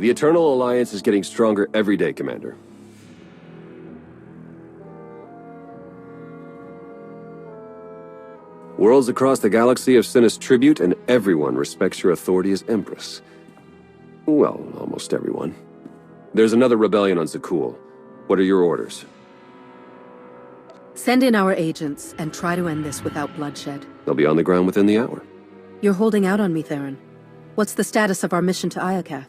The Eternal Alliance is getting stronger every day, Commander. Worlds across the galaxy have sent us tribute, and everyone respects your authority as Empress. Well, almost everyone. There's another rebellion on Zakul. What are your orders? Send in our agents and try to end this without bloodshed. They'll be on the ground within the hour. You're holding out on me, Theron. What's the status of our mission to Iokath?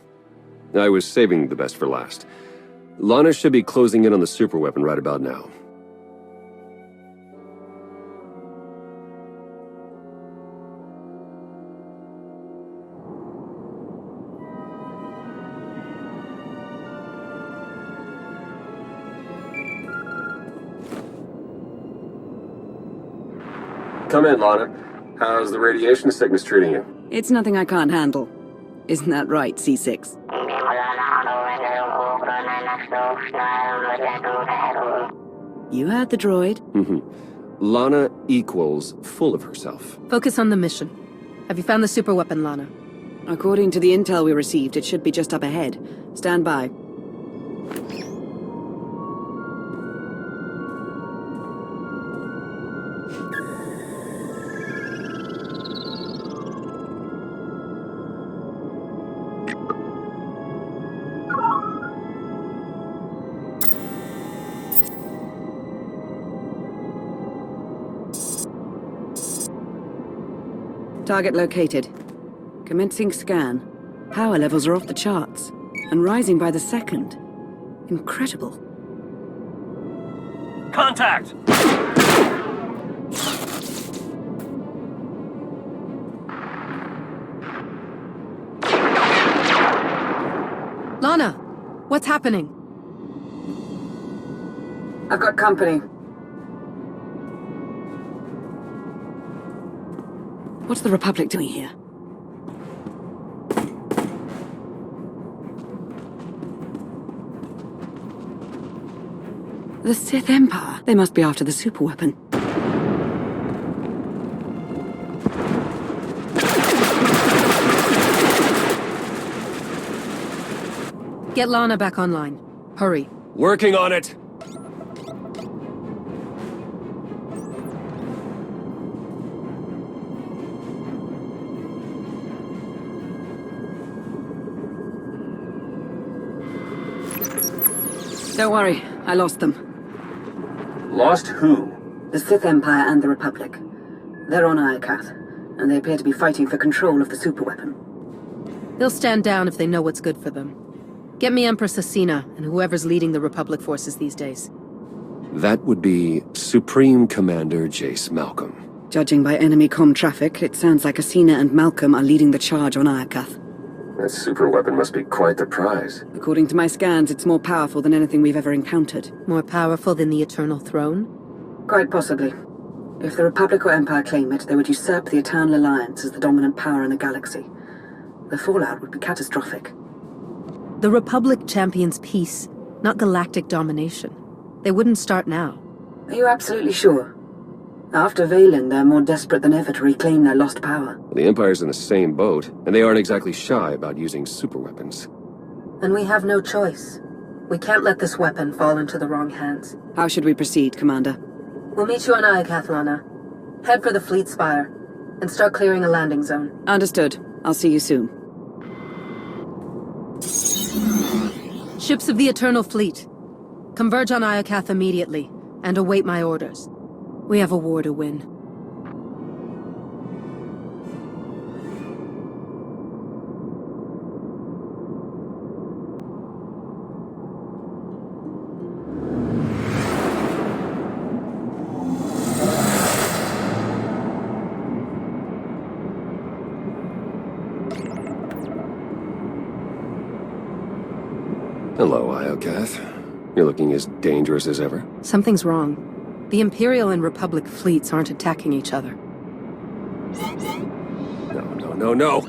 I was saving the best for last. Lana should be closing in on the superweapon right about now. Come in, Lana. How's the radiation sickness treating you? It's nothing I can't handle. Isn't that right, C6? You heard the droid. Lana equals full of herself. Focus on the mission. Have you found the superweapon, Lana? According to the intel we received, it should be just up ahead. Stand by. Target located. Commencing scan. Power levels are off the charts, and rising by the second. Incredible. Contact! Lana, what's happening? I've got company. What's the Republic doing here? The Sith Empire. They must be after the superweapon. Get Lana back online. Hurry. Working on it! Don't worry, I lost them. Lost who? The Sith Empire and the Republic. They're on Iokath, and they appear to be fighting for control of the superweapon. They'll stand down if they know what's good for them. Get me Empress Asina and whoever's leading the Republic forces these days. That would be Supreme Commander Jace Malcolm. Judging by enemy comm traffic, it sounds like Asina and Malcolm are leading the charge on Iokath. That superweapon must be quite the prize. According to my scans, it's more powerful than anything we've ever encountered. More powerful than the Eternal Throne? Quite possibly. If the Republic or Empire claim it, they would usurp the Eternal Alliance as the dominant power in the galaxy. The fallout would be catastrophic. The Republic champions peace, not galactic domination. They wouldn't start now. Are you absolutely sure? After Valen, they're more desperate than ever to reclaim their lost power. The Empire's in the same boat, and they aren't exactly shy about using superweapons. And we have no choice. We can't let this weapon fall into the wrong hands. How should we proceed, Commander? We'll meet you on Iokath, Lana. Head for the fleet spire, and start clearing a landing zone. Understood. I'll see you soon. Ships of the Eternal Fleet. Converge on Iokath immediately, and await my orders. We have a war to win. Hello, Iokath. You're looking as dangerous as ever. Something's wrong. The Imperial and Republic fleets aren't attacking each other. No.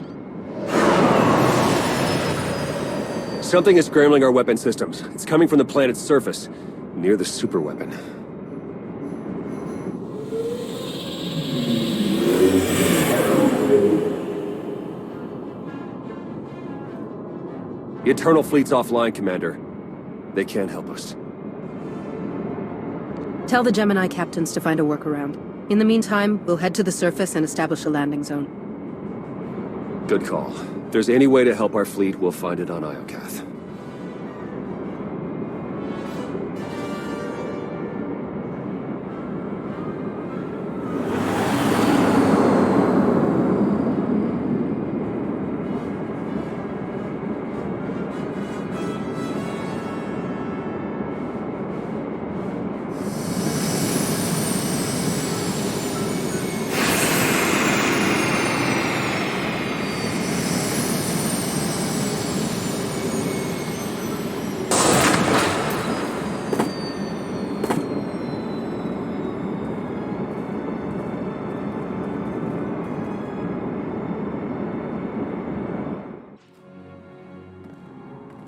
Something is scrambling our weapon systems. It's coming from the planet's surface, near the superweapon. The Eternal Fleet's offline, Commander. They can't help us. Tell the Gemini captains to find a workaround. In the meantime, we'll head to the surface and establish a landing zone. Good call. If there's any way to help our fleet, we'll find it on Iokath.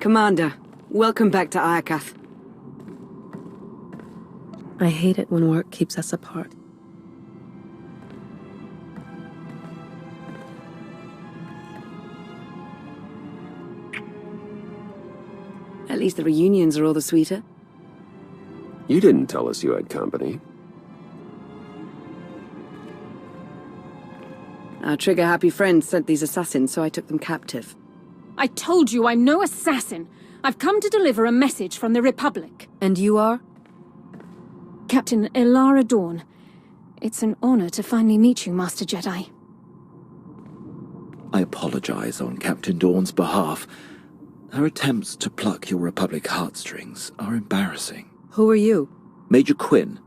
Commander, welcome back to Iokath. I hate it when work keeps us apart. At least the reunions are all the sweeter. You didn't tell us you had company. Our trigger-happy friends sent these assassins, so I took them captive. I told you I'm no assassin. I've come to deliver a message from the Republic. And you are? Captain Ilara Dawn. It's an honor to finally meet you, Master Jedi. I apologize on Captain Dawn's behalf. Her attempts to pluck your Republic heartstrings are embarrassing. Who are you? Major Quinn,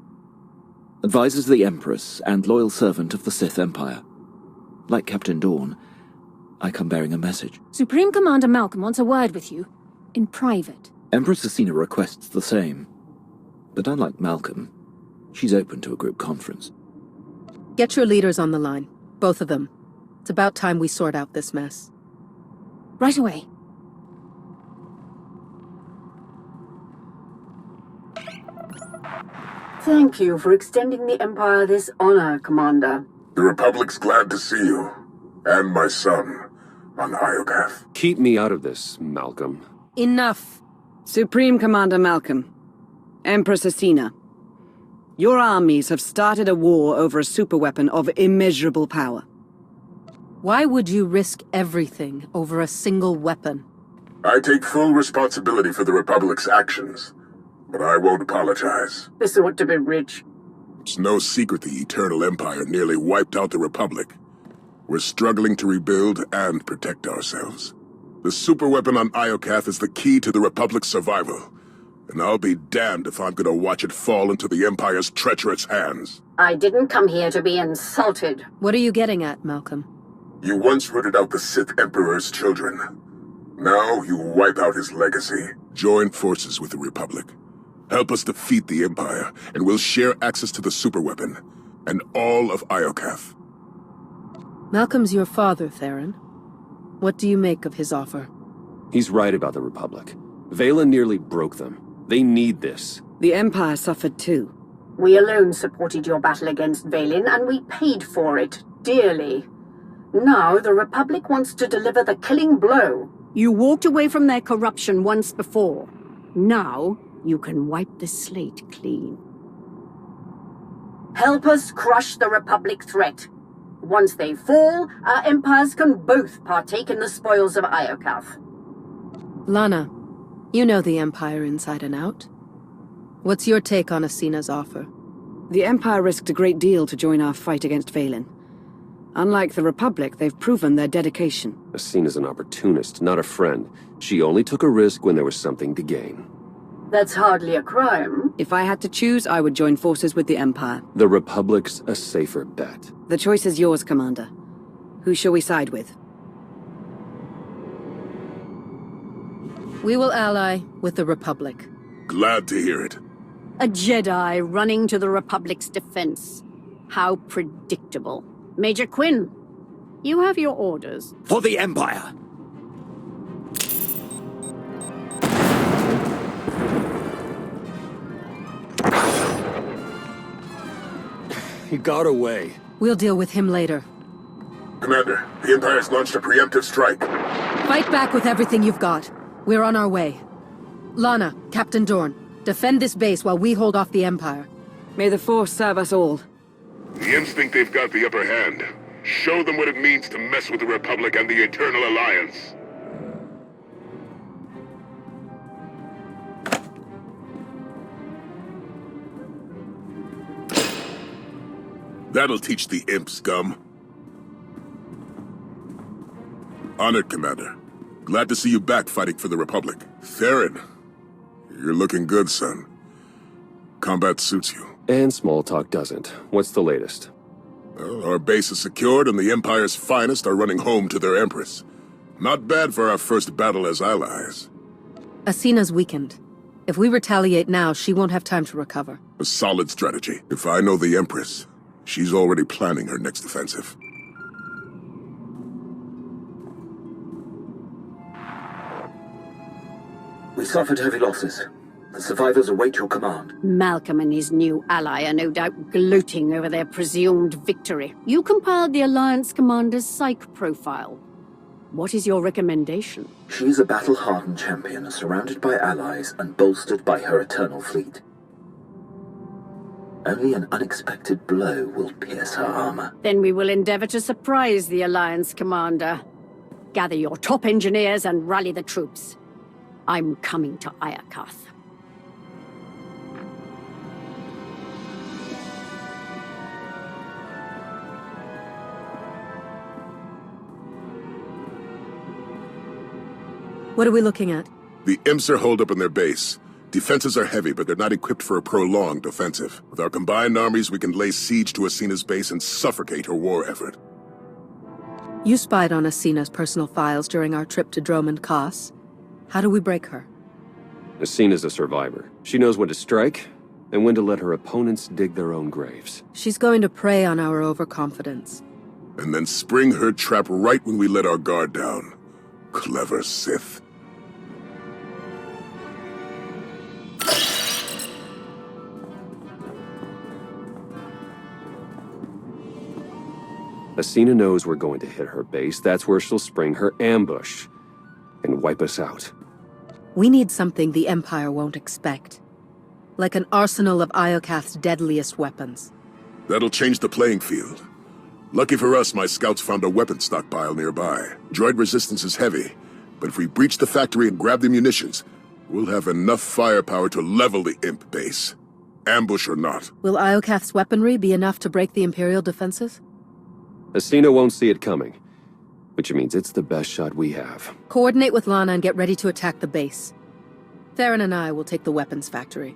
advisor to the Empress and loyal servant of the Sith Empire. Like Captain Dawn, I come bearing a message. Supreme Commander Malcolm wants a word with you, in private. Empress Asina requests the same. But unlike Malcolm, she's open to a group conference. Get your leaders on the line. Both of them. It's about time we sort out this mess. Right away. Thank you for extending the Empire this honor, Commander. The Republic's glad to see you, and my son, on Iokath. Keep me out of this, Malcolm. Enough! Supreme Commander Malcolm, Empress Asina, your armies have started a war over a superweapon of immeasurable power. Why would you risk everything over a single weapon? I take full responsibility for the Republic's actions, but I won't apologize. This ought to be rich. It's no secret the Eternal Empire nearly wiped out the Republic. We're struggling to rebuild and protect ourselves. The superweapon on Iokath is the key to the Republic's survival, and I'll be damned if I'm gonna watch it fall into the Empire's treacherous hands. I didn't come here to be insulted. What are you getting at, Malcolm? You once rooted out the Sith Emperor's children. Now you wipe out his legacy. Join forces with the Republic. Help us defeat the Empire, and we'll share access to the superweapon, and all of Iokath. Malcolm's your father, Theron. What do you make of his offer? He's right about the Republic. Valen nearly broke them. They need this. The Empire suffered too. We alone supported your battle against Valen, and we paid for it dearly. Now the Republic wants to deliver the killing blow. You walked away from their corruption once before. Now, you can wipe the slate clean. Help us crush the Republic threat. Once they fall, our empires can both partake in the spoils of Iokath. Lana, you know the Empire inside and out. What's your take on Asina's offer? The Empire risked a great deal to join our fight against Valen. Unlike the Republic, they've proven their dedication. Asina's an opportunist, not a friend. She only took a risk when there was something to gain. That's hardly a crime. If I had to choose, I would join forces with the Empire. The Republic's a safer bet. The choice is yours, Commander. Who shall we side with? We will ally with the Republic. Glad to hear it. A Jedi running to the Republic's defense. How predictable. Major Quinn, you have your orders. For the Empire! He got away. We'll deal with him later. Commander, the Empire's launched a preemptive strike. Fight back with everything you've got. We're on our way. Lana, Captain Dorn, defend this base while we hold off the Empire. May the Force serve us all. The instinct they've got the upper hand. Show them what it means to mess with the Republic and the Eternal Alliance. That'll teach the imp scum. Honored, Commander. Glad to see you back fighting for the Republic. Theron, you're looking good, son. Combat suits you. And small talk doesn't. What's the latest? Well, our base is secured and the Empire's finest are running home to their Empress. Not bad for our first battle as allies. Asina's weakened. If we retaliate now, she won't have time to recover. A solid strategy. If I know the Empress, she's already planning her next offensive. We suffered heavy losses. The survivors await your command. Malcolm and his new ally are no doubt gloating over their presumed victory. You compiled the Alliance commander's psych profile. What is your recommendation? She is a battle-hardened champion, surrounded by allies and bolstered by her eternal fleet. Only an unexpected blow will pierce her armor. Then we will endeavor to surprise the Alliance commander. Gather your top engineers and rally the troops. I'm coming to Iokath. What are we looking at? The imps are holed up in their base. Defenses are heavy, but they're not equipped for a prolonged offensive. With our combined armies, we can lay siege to Asina's base and suffocate her war effort. You spied on Asina's personal files during our trip to Dromund Kaas. How do we break her? Asina's a survivor. She knows when to strike, and when to let her opponents dig their own graves. She's going to prey on our overconfidence. And then spring her trap right when we let our guard down. Clever Sith. Asina knows we're going to hit her base. That's where she'll spring her ambush and wipe us out. We need something the Empire won't expect. Like an arsenal of Iokath's deadliest weapons. That'll change the playing field. Lucky for us, my scouts found a weapon stockpile nearby. Droid resistance is heavy, but if we breach the factory and grab the munitions, we'll have enough firepower to level the imp base. Ambush or not. Will Iokath's weaponry be enough to break the Imperial defenses? Asina won't see it coming, which means it's the best shot we have. Coordinate with Lana and get ready to attack the base. Theron and I will take the weapons factory.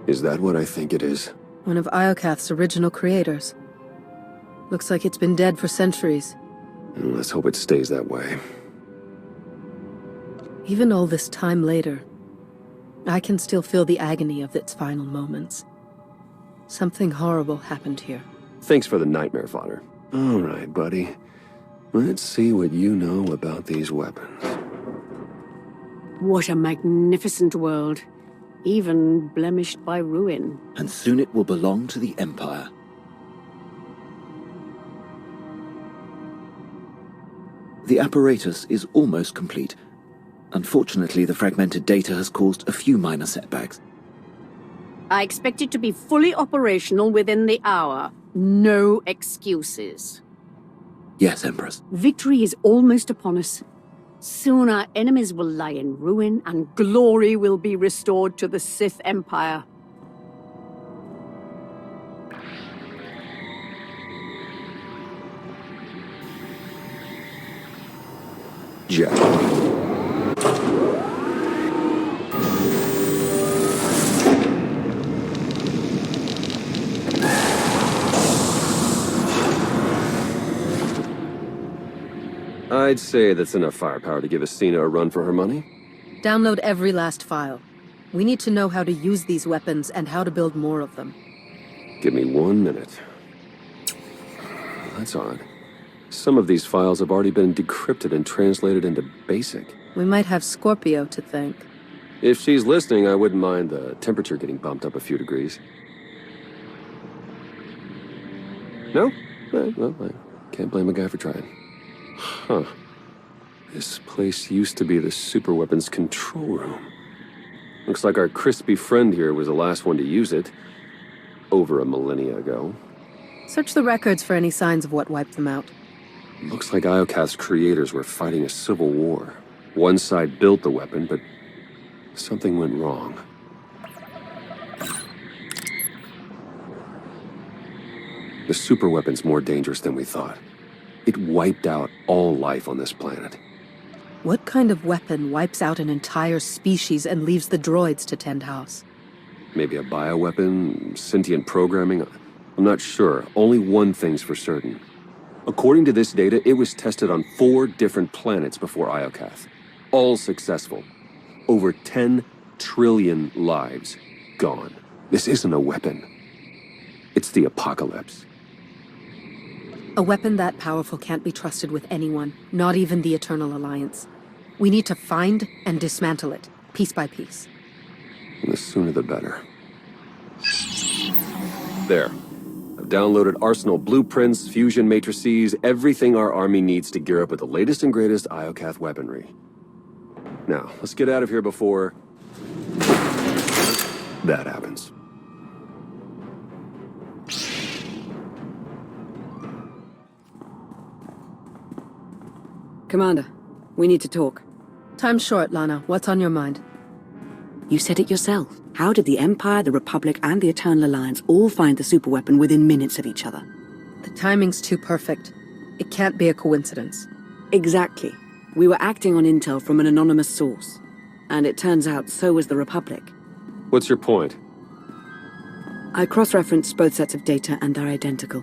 Is that what I think it is? One of Iokath's original creators. Looks like it's been dead for centuries. Let's hope it stays that way. Even all this time later, I can still feel the agony of its final moments. Something horrible happened here. Thanks for the nightmare fodder. All right, buddy. Let's see what you know about these weapons. What a magnificent world. Even blemished by ruin. And soon it will belong to the Empire. The apparatus is almost complete. Unfortunately, the fragmented data has caused a few minor setbacks. I expect it to be fully operational within the hour. No excuses. Yes, Empress. Victory is almost upon us. Soon our enemies will lie in ruin, and glory will be restored to the Sith Empire. Jack. I'd say that's enough firepower to give Asina a run for her money. Download every last file. We need to know how to use these weapons and how to build more of them. Give me 1 minute. That's odd. Some of these files have already been decrypted and translated into BASIC. We might have Scorpio to thank. If she's listening, I wouldn't mind the temperature getting bumped up a few degrees. No? Well, I can't blame a guy for trying. Huh. This place used to be the superweapons control room. Looks like our crispy friend here was the last one to use it. Over a millennia ago. Search the records for any signs of what wiped them out. Looks like Iokath's creators were fighting a civil war. One side built the weapon, but something went wrong. The superweapon's more dangerous than we thought. It wiped out all life on this planet. What kind of weapon wipes out an entire species and leaves the droids to tend house? Maybe a bioweapon, sentient programming? I'm not sure. Only one thing's for certain. According to this data, it was tested on 4 different planets before Iokath. All successful. Over 10 trillion lives gone. This isn't a weapon. It's the apocalypse. A weapon that powerful can't be trusted with anyone, not even the Eternal Alliance. We need to find and dismantle it, piece by piece. And the sooner the better. There. I've downloaded arsenal blueprints, fusion matrices, everything our army needs to gear up with the latest and greatest Iokath weaponry. Now, let's get out of here before that happens. Commander, we need to talk. Time's short, Lana. What's on your mind? You said it yourself. How did the Empire, the Republic, and the Eternal Alliance all find the superweapon within minutes of each other? The timing's too perfect. It can't be a coincidence. Exactly. We were acting on intel from an anonymous source. And it turns out so was the Republic. What's your point? I cross-referenced both sets of data and they're identical.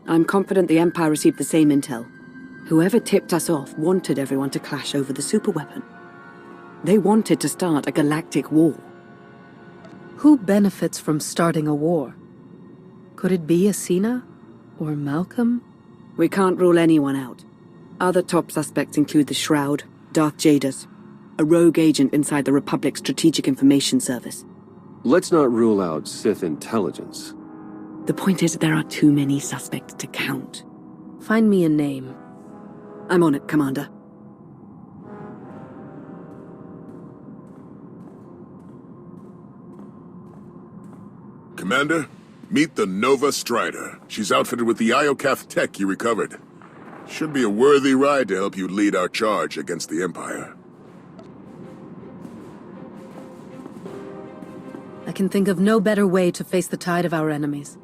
I'm confident the Empire received the same intel. Whoever tipped us off wanted everyone to clash over the superweapon. They wanted to start a galactic war. Who benefits from starting a war? Could it be Asina? Or Malcolm? We can't rule anyone out. Other top suspects include the Shroud, Darth Jadus, a rogue agent inside the Republic's Strategic Information Service. Let's not rule out Sith intelligence. The point is there are too many suspects to count. Find me a name. I'm on it, Commander. Commander, meet the Nova Strider. She's outfitted with the Iokath tech you recovered. Should be a worthy ride to help you lead our charge against the Empire. I can think of no better way to face the tide of our enemies.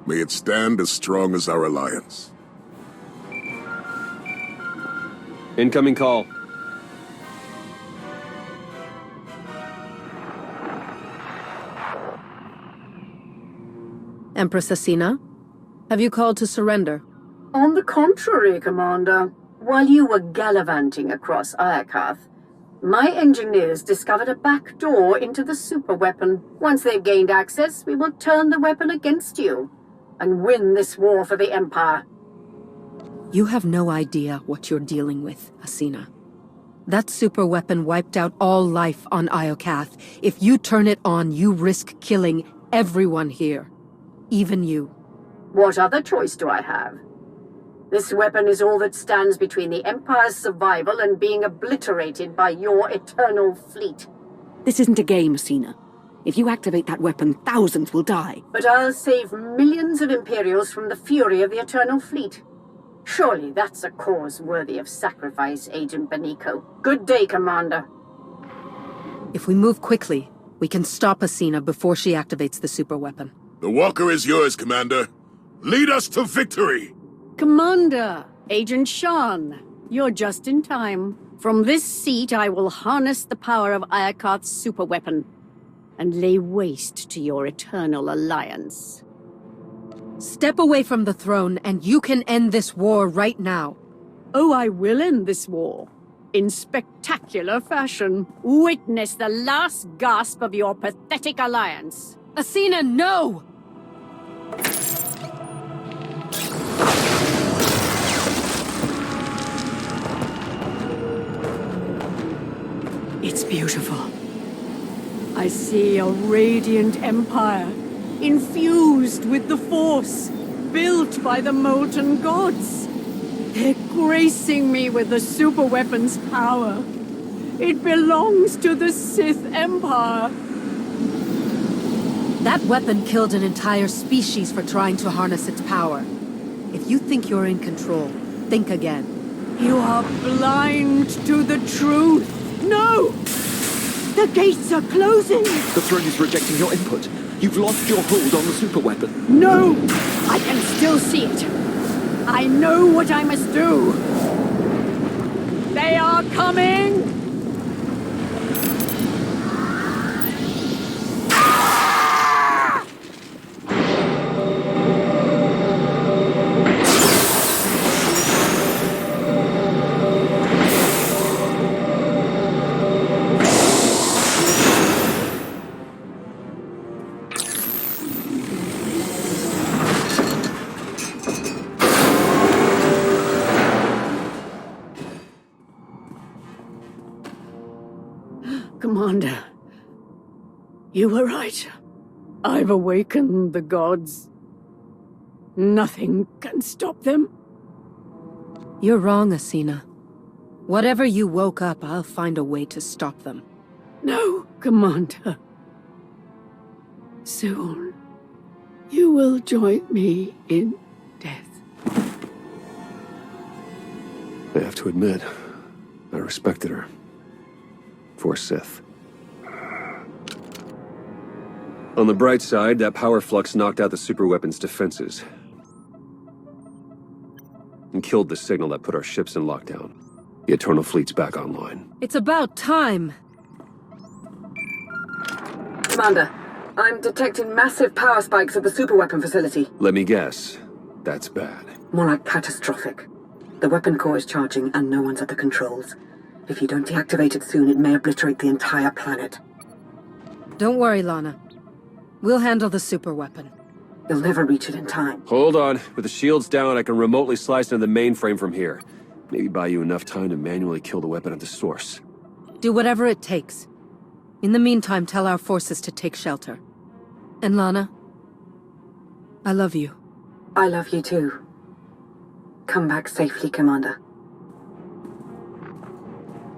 May it stand as strong as our alliance. Incoming call. Empress Asina? Have you called to surrender? On the contrary, Commander. While you were gallivanting across Iokath, my engineers discovered a back door into the superweapon. Once they've gained access, we will turn the weapon against you and win this war for the Empire. You have no idea what you're dealing with, Asina. That superweapon wiped out all life on Iokath. If you turn it on, you risk killing everyone here. Even you. What other choice do I have? This weapon is all that stands between the Empire's survival and being obliterated by your eternal fleet. This isn't a game, Asina. If you activate that weapon, thousands will die. But I'll save millions of Imperials from the fury of the Eternal Fleet. Surely that's a cause worthy of sacrifice, Agent Benico. Good day, Commander. If we move quickly, we can stop Asina before she activates the superweapon. The walker is yours, Commander. Lead us to victory! Commander, Agent Shan, you're just in time. From this seat, I will harness the power of Iokath's superweapon and lay waste to your Eternal Alliance. Step away from the throne, and you can end this war right now. Oh, I will end this war. In spectacular fashion. Witness the last gasp of your pathetic alliance. Asina, no! It's beautiful. I see a radiant empire, infused with the Force, built by the molten gods. They're gracing me with the superweapon's power. It belongs to the Sith Empire. That weapon killed an entire species for trying to harness its power. If you think you're in control, think again. You are blind to the truth. No! The gates are closing! The throne is rejecting your input. You've lost your hold on the superweapon. No! I can still see it. I know what I must do. They are coming! Commander, you were right. I've awakened the gods. Nothing can stop them. You're wrong, Asina. Whatever you woke up, I'll find a way to stop them. No, Commander. Soon, you will join me in death. I have to admit, I respected her. For Sith. On the bright side, that power flux knocked out the superweapon's defenses. And killed the signal that put our ships in lockdown. The Eternal Fleet's back online. It's about time! Commander, I'm detecting massive power spikes at the superweapon facility. Let me guess. That's bad. More like catastrophic. The weapon core is charging and no one's at the controls. If you don't deactivate it soon, it may obliterate the entire planet. Don't worry, Lana. We'll handle the superweapon. You'll never reach it in time. Hold on. With the shields down, I can remotely slice into the mainframe from here. Maybe buy you enough time to manually kill the weapon at the source. Do whatever it takes. In the meantime, tell our forces to take shelter. And Lana, I love you. I love you too. Come back safely, Commander.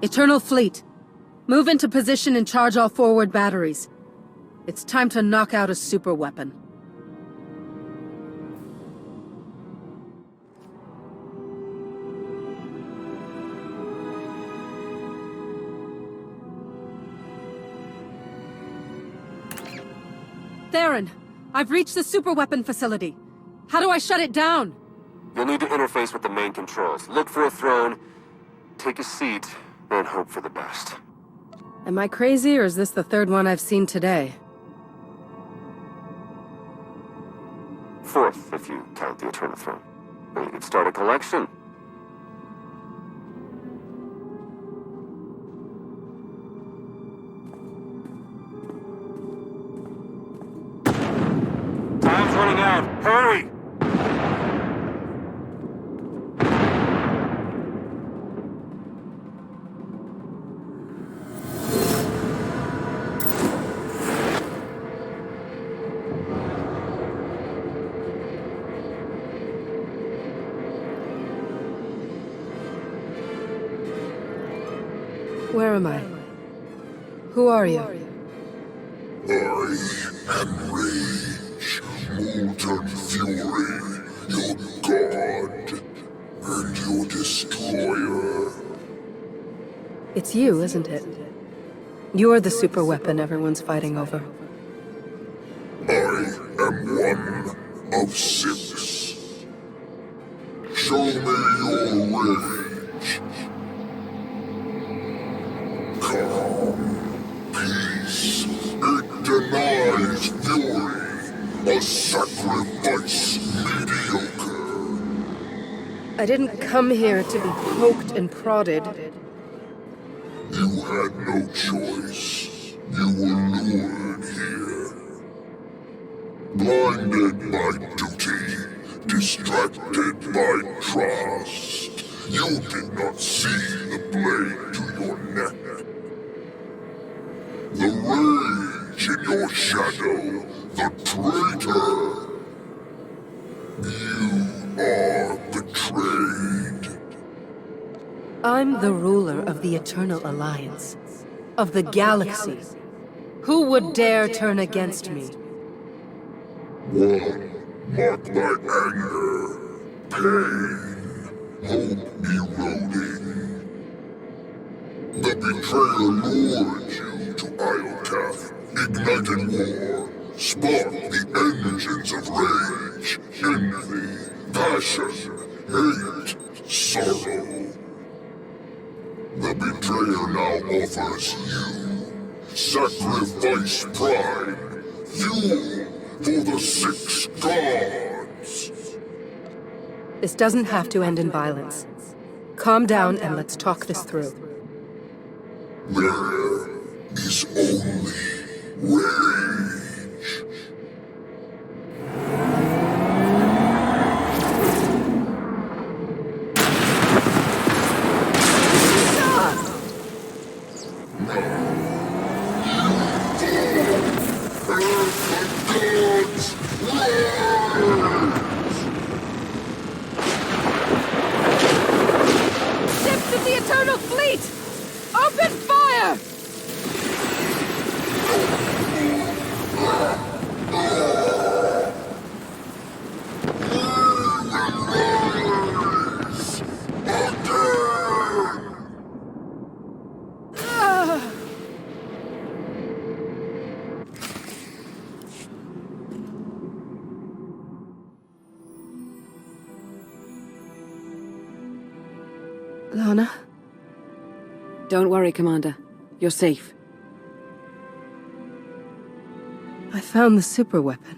Eternal Fleet, move into position and charge all forward batteries. It's time to knock out a superweapon. Theron, I've reached the superweapon facility. How do I shut it down? You'll need to interface with the main controls. Look for a throne, take a seat, and hope for the best. Am I crazy, or is this the third one I've seen today? Fourth, if you count the Eternal Throne. You could start a collection. Time's running out. Hurry! Where am I? Who are you? I am Rage, Molten Fury, your god, and your destroyer. It's you, isn't it? You're the superweapon everyone's fighting over. I am one of 6. Show me your rage. Calm, peace, it denies fury, a sacrifice mediocre. I didn't come here to be poked and prodded. You had no choice. You were lured here. Blinded by duty, distracted by trust. You did not see the blade to your neck. The rage in your shadow, the traitor. You are betrayed. I'm the ruler of the Eternal Alliance, of the galaxy. Who would dare turn against me? One marked by anger, pain, hope eroding. The betrayer lured you to Iokath, ignited war, sparked the engines of rage, envy, passion, hate, sorrow. The betrayer now offers you sacrifice pride, fuel for the 6 gods. This doesn't have to end in violence. Calm down and let's talk this through. There is only rage. Ships of the Eternal Fleet! Open fire! Lana? Don't worry, Commander. You're safe. I found the super weapon.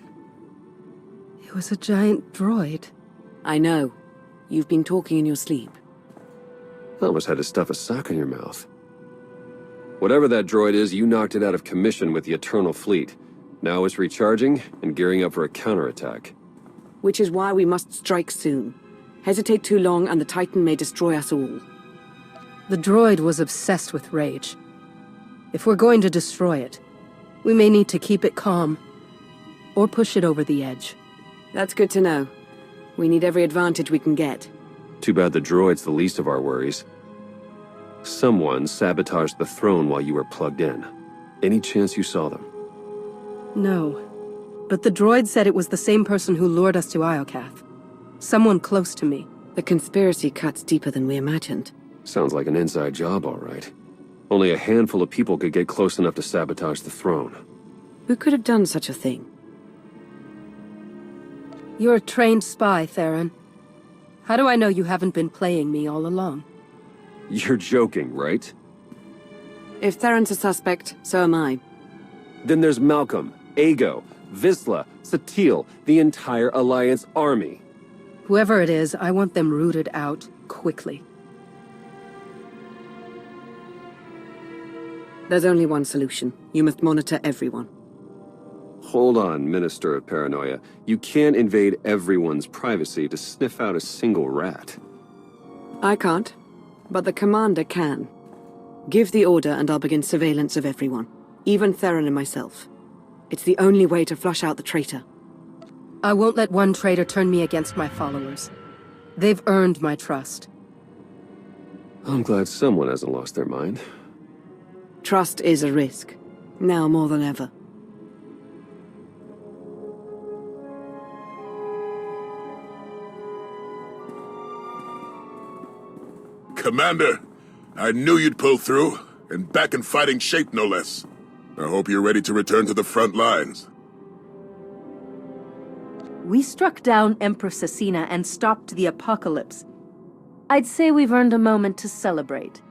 It was a giant droid. I know. You've been talking in your sleep. Almost had to stuff a sock in your mouth. Whatever that droid is, you knocked it out of commission with the Eternal Fleet. Now it's recharging and gearing up for a counterattack. Which is why we must strike soon. Hesitate too long and the Titan may destroy us all. The droid was obsessed with rage. If we're going to destroy it, we may need to keep it calm, or push it over the edge. That's good to know. We need every advantage we can get. Too bad the droid's the least of our worries. Someone sabotaged the throne while you were plugged in. Any chance you saw them? No. But the droid said it was the same person who lured us to Iokath. Someone close to me. The conspiracy cuts deeper than we imagined. Sounds like an inside job, all right. Only a handful of people could get close enough to sabotage the throne. Who could have done such a thing? You're a trained spy, Theron. How do I know you haven't been playing me all along? You're joking, right? If Theron's a suspect, so am I. Then there's Malcolm, Ago, Vizsla, Satele, the entire Alliance army. Whoever it is, I want them rooted out, quickly. There's only one solution. You must monitor everyone. Hold on, Minister of Paranoia. You can't invade everyone's privacy to sniff out a single rat. I can't, but the Commander can. Give the order and I'll begin surveillance of everyone. Even Theron and myself. It's the only way to flush out the traitor. I won't let one traitor turn me against my followers. They've earned my trust. I'm glad someone hasn't lost their mind. Trust is a risk. Now more than ever. Commander, I knew you'd pull through, and back in fighting shape no less. I hope you're ready to return to the front lines. We struck down Empress Asina and stopped the apocalypse. I'd say we've earned a moment to celebrate.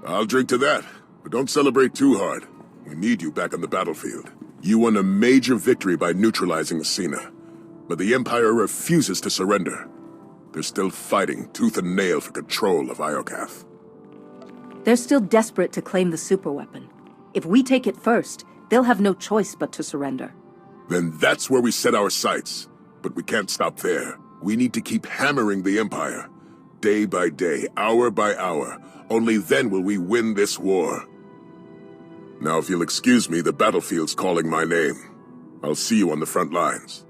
I'll drink to that, but don't celebrate too hard. We need you back on the battlefield. You won a major victory by neutralizing Asina, but the Empire refuses to surrender. They're still fighting tooth and nail for control of Iokath. They're still desperate to claim the superweapon. If we take it first, they'll have no choice but to surrender. Then that's where we set our sights. But we can't stop there. We need to keep hammering the Empire. Day by day, hour by hour. Only then will we win this war. Now, if you'll excuse me, the battlefield's calling my name. I'll see you on the front lines.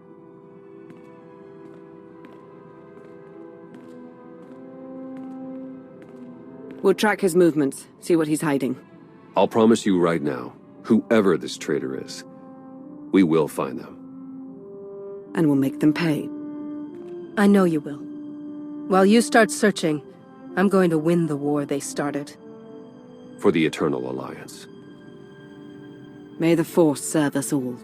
We'll track his movements, see what he's hiding. I'll promise you right now, whoever this traitor is, we will find them. And we'll make them pay. I know you will. While you start searching, I'm going to win the war they started. For the Eternal Alliance. May the Force serve us all.